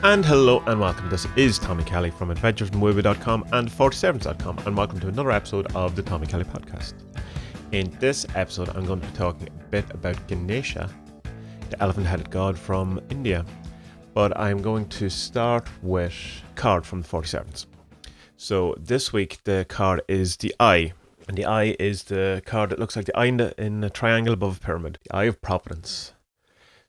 And hello and welcome. This is Tommy Kelly from adventuresinmovie.com and 47s.com, and welcome to another episode of the Tommy Kelly podcast. In this episode, I'm going to be talking a bit about Ganesha, the elephant-headed god from India. But I'm going to start with a card from the 47s. So this week, the card is the Eye. And the Eye is the card that looks like the eye in a triangle above a pyramid. The Eye of Providence.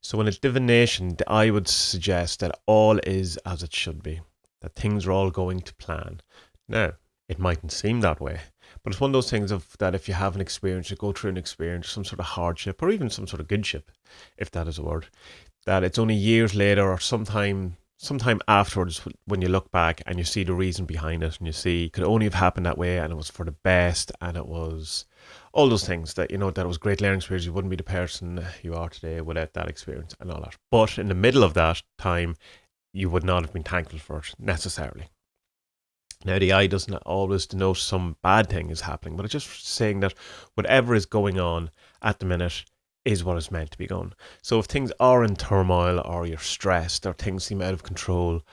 So in a divination, the Eye would suggest that all is as it should be, that things are all going to plan. Now, it mightn't seem that way, but it's one of those things that if you have an experience, you go through an experience, some sort of hardship, or even some sort of goodship, if that is a word, that it's only years later or sometime afterwards when you look back and you see the reason behind it, and you see it could only have happened that way, and it was for the best, and it was all those things that, that it was a great learning experience. You wouldn't be the person you are today without that experience and all that. But in the middle of that time, you would not have been thankful for it necessarily. Now, the Eye doesn't always denote some bad thing is happening, but it's just saying that whatever is going on at the minute is what is meant to be done. So if things are in turmoil, or you're stressed, or things seem out of control,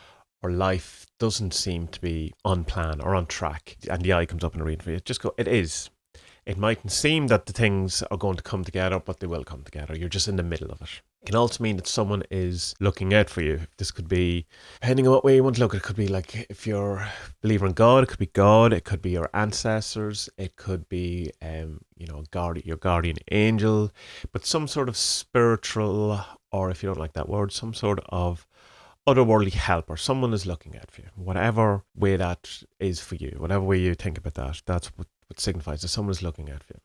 or life doesn't seem to be on plan or on track, and the Eye comes up in a reading for you, just go, it is. It mightn't seem that the things are going to come together, but they will come together. You're just in the middle of it. It can also mean that someone is looking out for you. This could be, depending on what way you want to look, it could be like if you're a believer in God, it could be God, it could be your ancestors, it could be, your guardian angel, but some sort of spiritual, or if you don't like that word, some sort of otherworldly helper. Someone is looking out for you. Whatever way that is for you, whatever way you think about that, that's what signifies that someone is looking out for you.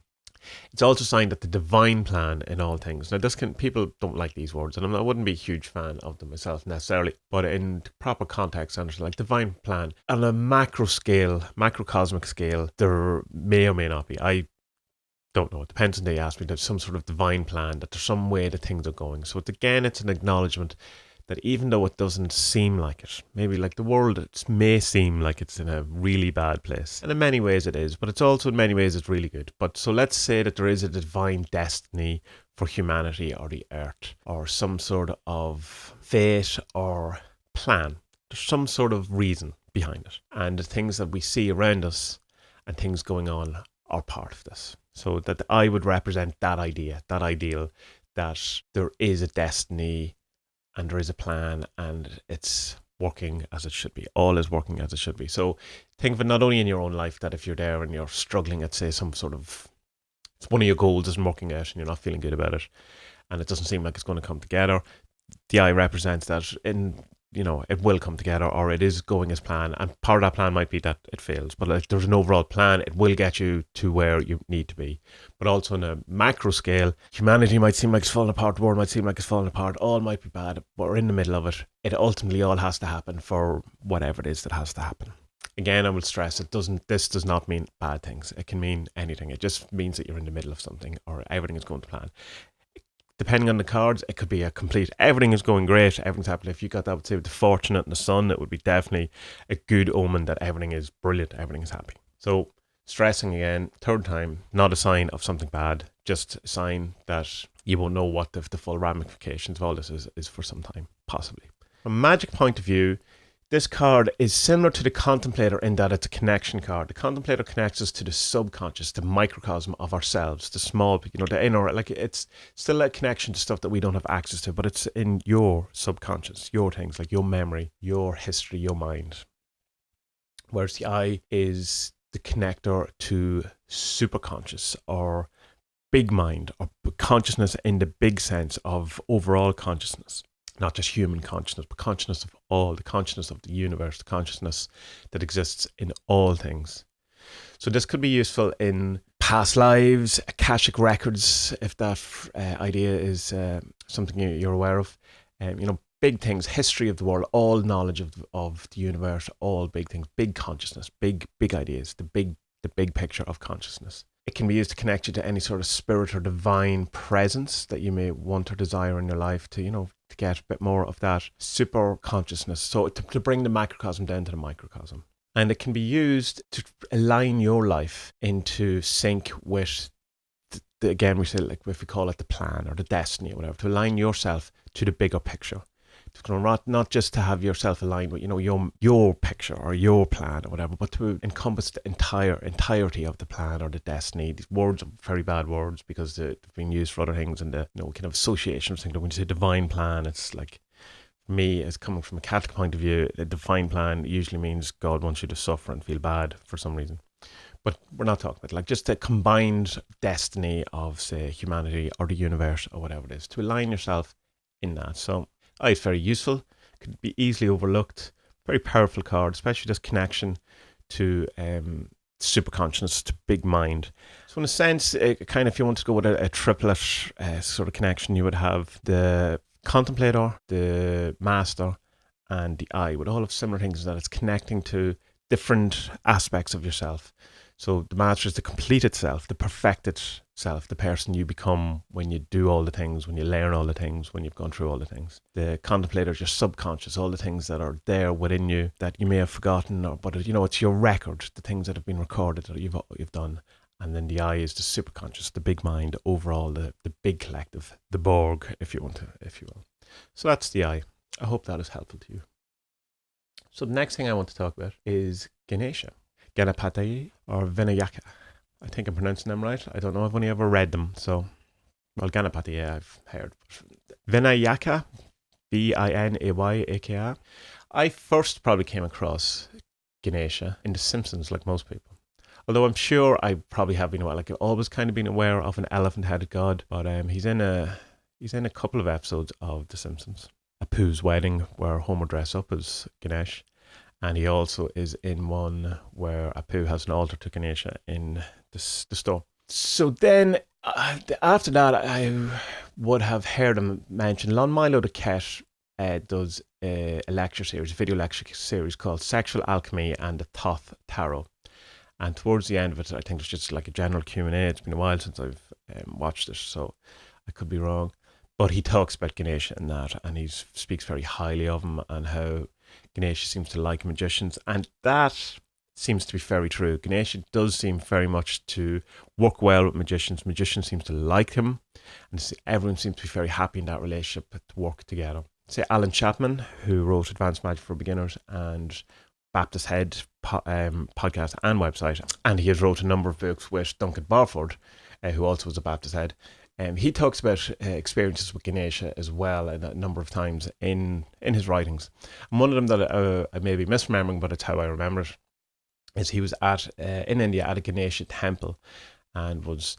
It's also a sign that the divine plan in all things. Now, people don't like these words, and I wouldn't be a huge fan of them myself necessarily, but in proper context, understand, like divine plan on a macrocosmic scale, there may or may not be. I don't know. It depends on the day you ask me. There's some sort of divine plan, that there's some way that things are going. So again, it's an acknowledgement that even though it doesn't seem like it, maybe like the world, it may seem like it's in a really bad place. And in many ways it is, but it's also in many ways it's really good. But so let's say that there is a divine destiny for humanity or the earth, or some sort of fate or plan. There's some sort of reason behind it. And the things that we see around us and things going on are part of this. So that I would represent that idea, that ideal, that there is a destiny and there is a plan, and it's working as it should be. All is working as it should be. So think of it not only in your own life, that if you're there and you're struggling at, say, some sort of, it's one of your goals isn't working out and you're not feeling good about it, and it doesn't seem like it's going to come together, the Eye represents that it will come together, or it is going as planned, and part of that plan might be that it fails, but if there's an overall plan, it will get you to where you need to be. But also on a macro scale, humanity might seem like it's falling apart, the world might seem like it's falling apart, all might be bad, but we're in the middle of it. It ultimately all has to happen for whatever it is that has to happen. Again, I will stress, this does not mean bad things. It can mean anything. It just means that you're in the middle of something, or everything is going to plan. Depending on the cards, it could be a complete, everything is going great, everything's happening. If you got that, say, with the Fortunate and the Sun, it would be definitely a good omen that everything is brilliant, everything is happy. So, stressing again, third time, not a sign of something bad, just a sign that you won't know what the full ramifications of all this is for some time, possibly. From a magic point of view, this card is similar to the Contemplator in that it's a connection card. The Contemplator connects us to the subconscious, the microcosm of ourselves, the small, the inner, like it's still a connection to stuff that we don't have access to, but it's in your subconscious, your things, like your memory, your history, your mind. Whereas the Eye is the connector to superconscious, or big mind, or consciousness in the big sense of overall consciousness. Not just human consciousness, but consciousness of all, the consciousness of the universe, the consciousness that exists in all things. So this could be useful in past lives, Akashic records, if that idea is something you're aware of. Big things, history of the world, all knowledge of the universe, all big things, big consciousness, big ideas, the big picture of consciousness. It can be used to connect you to any sort of spirit or divine presence that you may want or desire in your life to get a bit more of that super consciousness. So to bring the macrocosm down to the microcosm. And it can be used to align your life into sync with, again, we say, like, if we call it the plan or the destiny or whatever, to align yourself to the bigger picture, Not just to have yourself aligned with, your picture or your plan or whatever, but to encompass the entirety of the plan or the destiny. These words are very bad words because they've been used for other things, and the kind of association of things. When you say divine plan, it's like, for me, as coming from a Catholic point of view, a divine plan usually means God wants you to suffer and feel bad for some reason. But we're not talking about just a combined destiny of, say, humanity or the universe or whatever it is, to align yourself in that. So it's very useful, could be easily overlooked, very powerful card, especially this connection to superconscious, to big mind. So in a sense, kind of, if you want to go with a triplet sort of connection, you would have the contemplator, the master, and the I would all have similar things, that it's connecting to different aspects of yourself. So the master is the completed self, the perfected self, the person you become when you do all the things, when you learn all the things, when you've gone through all the things. The contemplator is your subconscious, all the things that are there within you that you may have forgotten, but it's your record, the things that have been recorded that you've done. And then the I is the superconscious, the big mind, overall, the big collective, the Borg, if you will. So that's the I. I hope that is helpful to you. So the next thing I want to talk about is Ganesha. Ganapataye or Vinayaka. I think I'm pronouncing them right. I don't know. I've only ever read them. So, Ganapataye I've heard. Vinayaka, Vinayaka. I first probably came across Ganesha in The Simpsons, like most people. Although I'm sure I probably have been I've always kind of been aware of an elephant-headed god. But he's in a couple of episodes of The Simpsons. Apu's wedding, where Homer dressed up as Ganesh. And he also is in one where Apu has an altar to Ganesha in the store. So then, after that, I would have heard him mention, Lon Milo the Ket does a lecture series, a video lecture series called Sexual Alchemy and the Thoth Tarot. And towards the end of it, I think it's just like a general Q&A. It's been a while since I've watched it, so I could be wrong. But he talks about Ganesha in that, and he speaks very highly of him and how Ganesha seems to like magicians, and that seems to be very true. Ganesha does seem very much to work well with magicians. Magicians seems to like him, and everyone seems to be very happy in that relationship to work together. Say Alan Chapman, who wrote Advanced Magic for Beginners and Baptist Head podcast and website, and he has wrote a number of books with Duncan Barford, who also was a Baptist Head. He talks about experiences with Ganesha as well, and a number of times in his writings. And one of them that I may be misremembering, but it's how I remember it, is he was in India at a Ganesha temple, and was,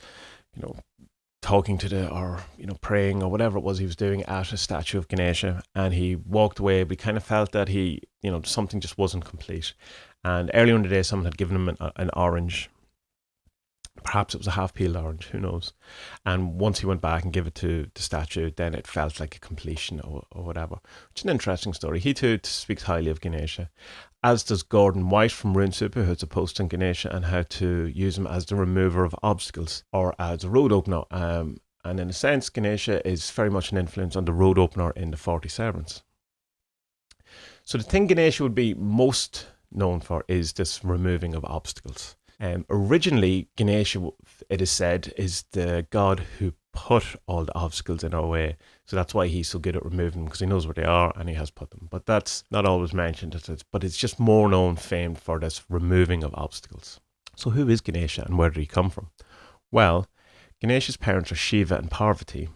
talking to praying or whatever it was he was doing at a statue of Ganesha, and he walked away, but he kind of felt that something just wasn't complete. And earlier in the day, someone had given him an orange. Perhaps it was a half-peeled orange, who knows. And once he went back and gave it to the statue, then it felt like a completion or whatever. Which is an interesting story. He too speaks highly of Ganesha, as does Gordon White from Rune Super, who's a post on Ganesha and how to use him as the remover of obstacles or as a road opener. And in a sense, Ganesha is very much an influence on the road opener in the 40 Servants. So the thing Ganesha would be most known for is this removing of obstacles. Originally, Ganesha, it is said, is the god who put all the obstacles in our way. So that's why he's so good at removing them, because he knows where they are and he has put them. But that's not always mentioned, but it's just more known, famed for this removing of obstacles. So who is Ganesha and where did he come from? Well, Ganesha's parents are Shiva and Parvati.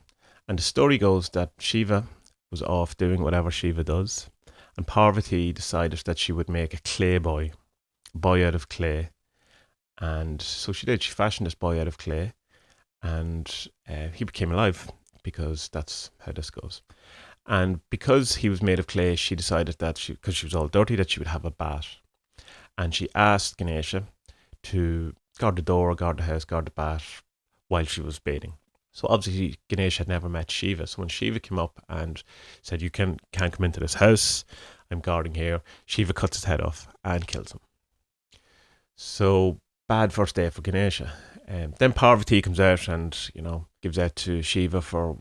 And the story goes that Shiva was off doing whatever Shiva does. And Parvati decided that she would make a clay boy, a boy out of clay. And so she did. She fashioned this boy out of clay, and he became alive, because that's how this goes. And because he was made of clay, she decided that because she was all dirty, that she would have a bath. And she asked Ganesha to guard the door, guard the house, guard the bath while she was bathing. So obviously Ganesha had never met Shiva. So when Shiva came up and said, "You can't come into this house, I'm guarding here," Shiva cuts his head off and kills him. So bad first day for Ganesha. Then Parvati comes out and, gives out to Shiva for,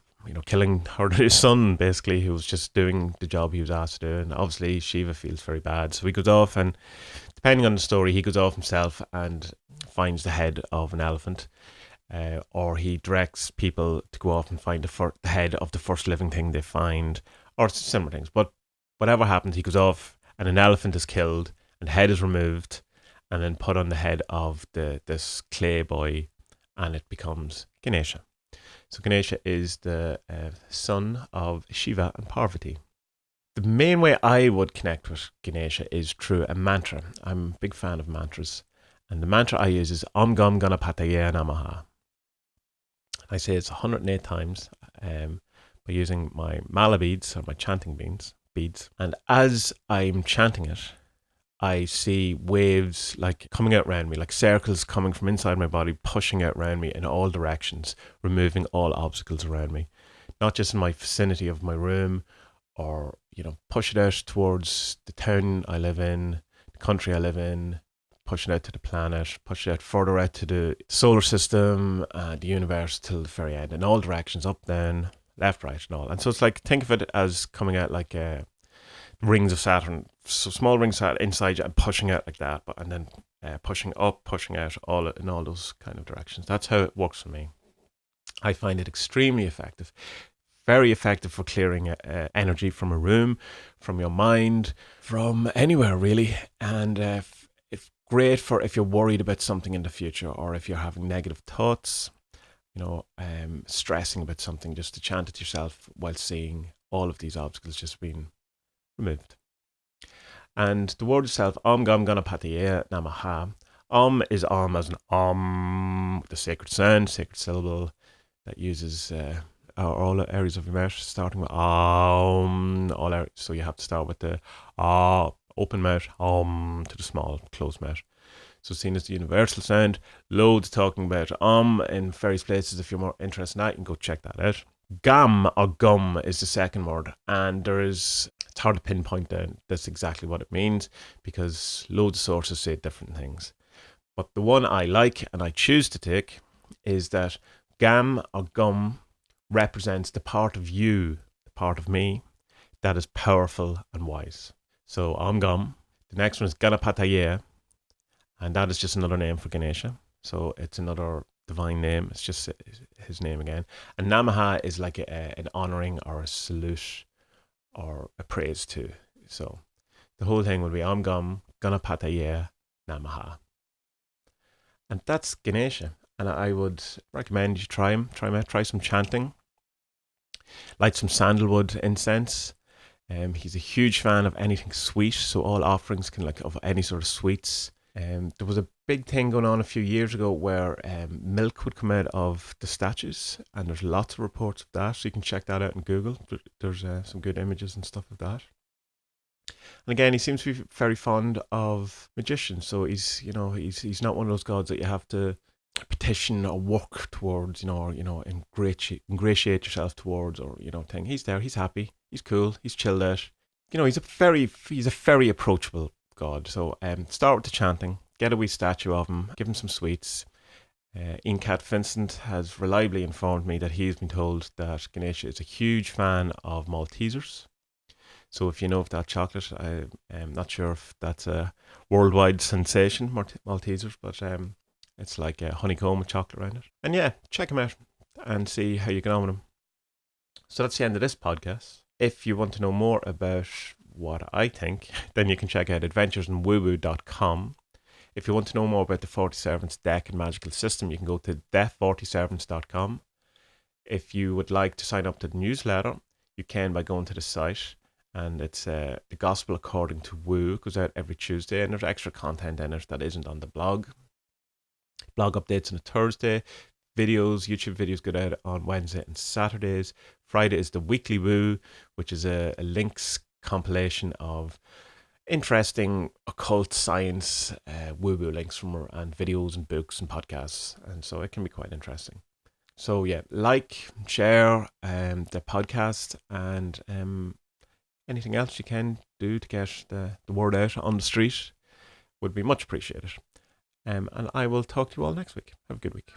killing his son, basically, who was just doing the job he was asked to do. And obviously Shiva feels very bad. So he goes off, and depending on the story, he goes off himself and finds the head of an elephant. Or he directs people to go off and find the head of the first living thing they find. or similar things. But whatever happens, he goes off, and an elephant is killed, and the head is removed, and then put on the head of this clay boy, and it becomes Ganesha. So Ganesha is the son of Shiva and Parvati. The main way I would connect with Ganesha is through a mantra. I'm a big fan of mantras. And the mantra I use is Om Gam Ganapataye Namaha. I say it's 108 times by using my mala beads or my chanting beads. And as I'm chanting it, I see waves like coming out around me, like circles coming from inside my body, pushing out around me in all directions, removing all obstacles around me. Not just in my vicinity of my room, or, push it out towards the town I live in, the country I live in, push it out to the planet, push it out further out to the solar system, the universe till the very end, in all directions, up, down, left, right, and all. And so it's like, think of it as coming out like rings of Saturn, so small rings inside you and pushing out like that, and then pushing up, pushing out, all in all those kind of directions. That's how it works for me. I find it extremely effective. Very effective for clearing energy from a room, from your mind, from anywhere really. And it's great for if you're worried about something in the future, or if you're having negative thoughts, stressing about something, just to chant it yourself while seeing all of these obstacles just being removed. And the word itself, Om Gam Ganapataye Namaha. Om is Om as an Om, the sacred sound, sacred syllable that uses all the areas of your mouth, starting with Om, so you have to start with the open mouth, Om, to the small, closed mouth. So seen as the universal sound, loads talking about Om in various places. If you're more interested in that, you can go check that out. Gam or gum is the second word, and it's hard to pinpoint down that's exactly what it means, because loads of sources say different things. But the one I like and I choose to take is that Gam or gum represents the part of you, the part of me, that is powerful and wise. So Om Gam. The next one is Ganapataye, and that is just another name for Ganesha. So it's another divine name. It's just his name again. And Namaha is like an honoring or a salute or a praise to. So the whole thing would be Om Gam Ganapataye Namaha. And that's Ganesha. And I would recommend you try him. Try some chanting. Light some sandalwood incense. He's a huge fan of anything sweet, so all offerings of any sort of sweets. There was a big thing going on a few years ago where milk would come out of the statues, and there's lots of reports of that, so you can check that out on Google. There's some good images and stuff of that. And again, he seems to be very fond of magicians, so he's not one of those gods that you have to petition or work towards, or ingratiate yourself towards, or thing. He's there, he's happy, he's cool, he's chilled out. He's a very approachable god. So start with the chanting, get a wee statue of him, give him some sweets. Ian Cat Vincent has reliably informed me that he's been told that Ganesha is a huge fan of Maltesers. So if you know of that chocolate, I'm not sure if that's a worldwide sensation, Maltesers, but it's like a honeycomb with chocolate around it. And yeah, check him out and see how you get on with him. So that's the end of this podcast. If you want to know more about what I think, then you can check out adventuresinwoowoo.com. If you want to know more about the 40 Servants deck and magical system, you can go to the40servants.com. If you would like to sign up to the newsletter, you can by going to the site, and it's the Gospel According to Woo. It goes out every Tuesday, and there's extra content in it that isn't on the blog. Blog updates on a Thursday. YouTube videos go out on Wednesday and Saturdays. Friday is the Weekly Woo, which is a links compilation of interesting occult science woo-woo links and videos and books and podcasts, and so it can be quite interesting. So yeah, like, share the podcast, and anything else you can do to get the word out on the street would be much appreciated. And I will talk to you all next week. Have a good week.